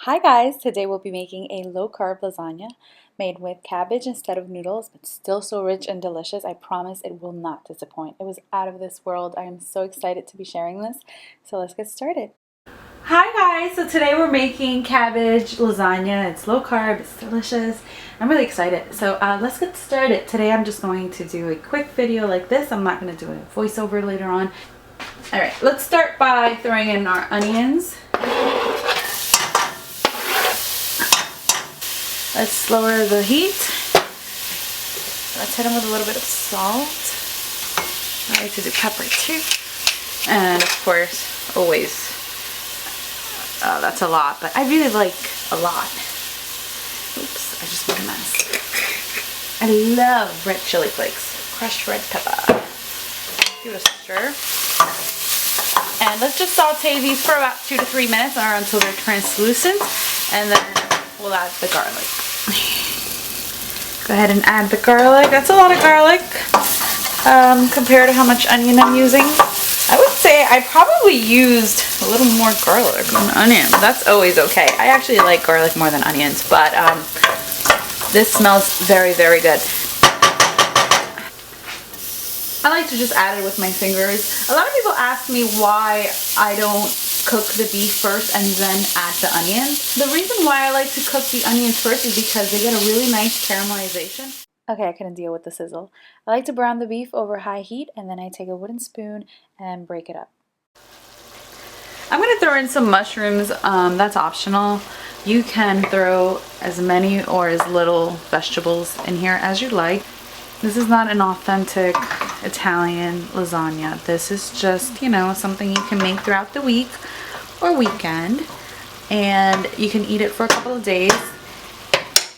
Hi guys, today we'll be making a low-carb lasagna made with cabbage instead of noodles, but still so rich and delicious. I promise it will not disappoint. It was out of this world. I am so excited to be sharing this. So let's get started. Hi guys, so today we're making cabbage lasagna. It's low carb, it's delicious. I'm really excited. So let's get started. Today I'm just going to do a quick video like this. I'm not going to do a voiceover later on. Alright, let's start by throwing in our onions. Let's lower the heat. Let's hit them with a little bit of salt. I like to do pepper too. And of course, always, that's a lot, but I really like a lot. Oops, I just made a mess. I love red chili flakes, crushed red pepper. Give it a stir. And let's just saute these for about 2 to 3 minutes or until they're translucent. And then we'll add the garlic. Go ahead and add the garlic. That's a lot of garlic compared to how much onion I'm using. I would say I probably used a little more garlic than onion. That's always okay. I actually like garlic more than onions, but this smells very, very good. I like to just add it with my fingers. A lot of people ask me why I don't cook the beef first and then add the onions. The reason why I like to cook the onions first is because they get a really nice caramelization. Okay, I couldn't deal with the sizzle. I like to brown the beef over high heat and then I take a wooden spoon and break it up. I'm going to throw in some mushrooms. That's optional. You can throw as many or as little vegetables in here as you like. This is not an authentic Italian lasagna. This is just, you know, something you can make throughout the week or weekend. And you can eat it for a couple of days.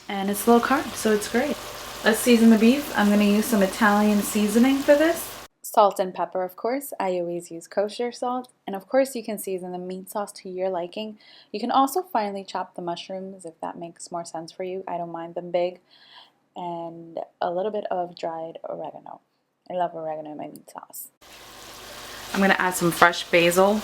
And it's low carb, so it's great. Let's season the beef. I'm going to use some Italian seasoning for this. Salt and pepper, of course. I always use kosher salt. And of course, you can season the meat sauce to your liking. You can also finely chop the mushrooms if that makes more sense for you. I don't mind them big. And a little bit of dried oregano. I love oregano in my meat sauce. I'm going to add some fresh basil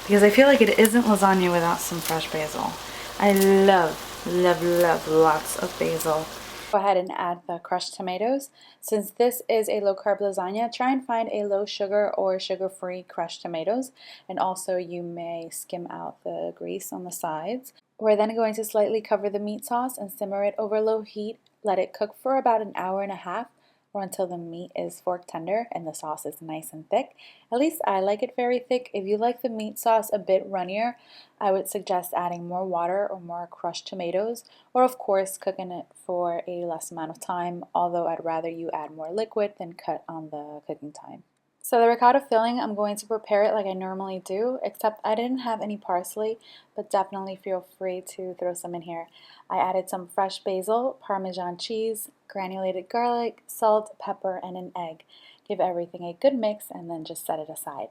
because I feel like it isn't lasagna without some fresh basil. I love, love, love lots of basil. Go ahead and add the crushed tomatoes. Since this is a low-carb lasagna, try and find a low-sugar or sugar-free crushed tomatoes. And also you may skim out the grease on the sides. We're then going to slightly cover the meat sauce and simmer it over low heat. Let it cook for about an hour and a half or until the meat is fork tender and the sauce is nice and thick. At least I like it very thick. If you like the meat sauce a bit runnier, I would suggest adding more water or more crushed tomatoes, or of course cooking it for a less amount of time, although I'd rather you add more liquid than cut on the cooking time. So the ricotta filling, I'm going to prepare it like I normally do, except I didn't have any parsley, but definitely feel free to throw some in here. I added some fresh basil, Parmesan cheese, granulated garlic, salt, pepper, and an egg. Give everything a good mix and then just set it aside.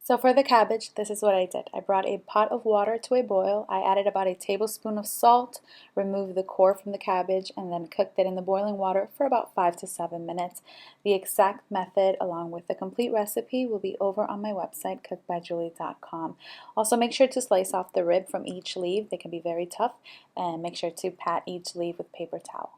So for the cabbage, this is what I did. I brought a pot of water to a boil. I added about a tablespoon of salt, removed the core from the cabbage, and then cooked it in the boiling water for about 5 to 7 minutes. The exact method, along with the complete recipe, will be over on my website, cookbyjulie.com. Also, make sure to slice off the rib from each leaf. They can be very tough, and make sure to pat each leaf with paper towel.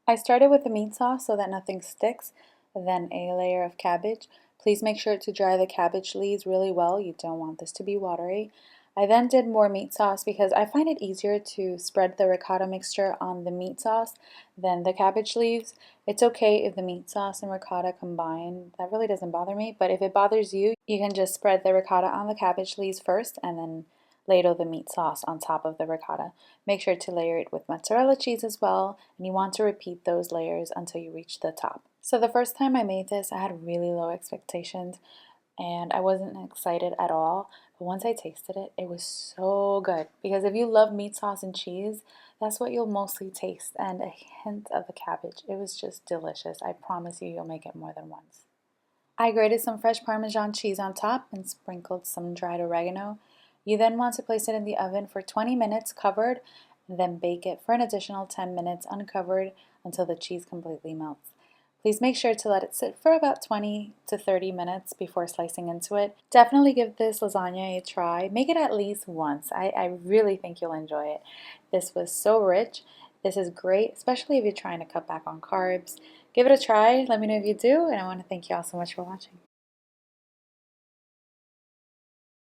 I started with the meat sauce so that nothing sticks, then a layer of cabbage. Please make sure to dry the cabbage leaves really well. You don't want this to be watery. I then did more meat sauce because I find it easier to spread the ricotta mixture on the meat sauce than the cabbage leaves. It's okay if the meat sauce and ricotta combine. That really doesn't bother me, but if it bothers you, you can just spread the ricotta on the cabbage leaves first and then ladle the meat sauce on top of the ricotta. Make sure to layer it with mozzarella cheese as well, and you want to repeat those layers until you reach the top. So the first time I made this, I had really low expectations and I wasn't excited at all. But once I tasted it, it was so good. Because if you love meat sauce and cheese, that's what you'll mostly taste, and a hint of the cabbage. It was just delicious. I promise you'll make it more than once. I grated some fresh Parmesan cheese on top and sprinkled some dried oregano. You then want to place it in the oven for 20 minutes covered, and then bake it for an additional 10 minutes uncovered until the cheese completely melts. Please make sure to let it sit for about 20 to 30 minutes before slicing into it. Definitely give this lasagna a try. Make it at least once. I really think you'll enjoy it. This was so rich. This is great, especially if you're trying to cut back on carbs. Give it a try. Let me know if you do, and I want to thank you all so much for watching.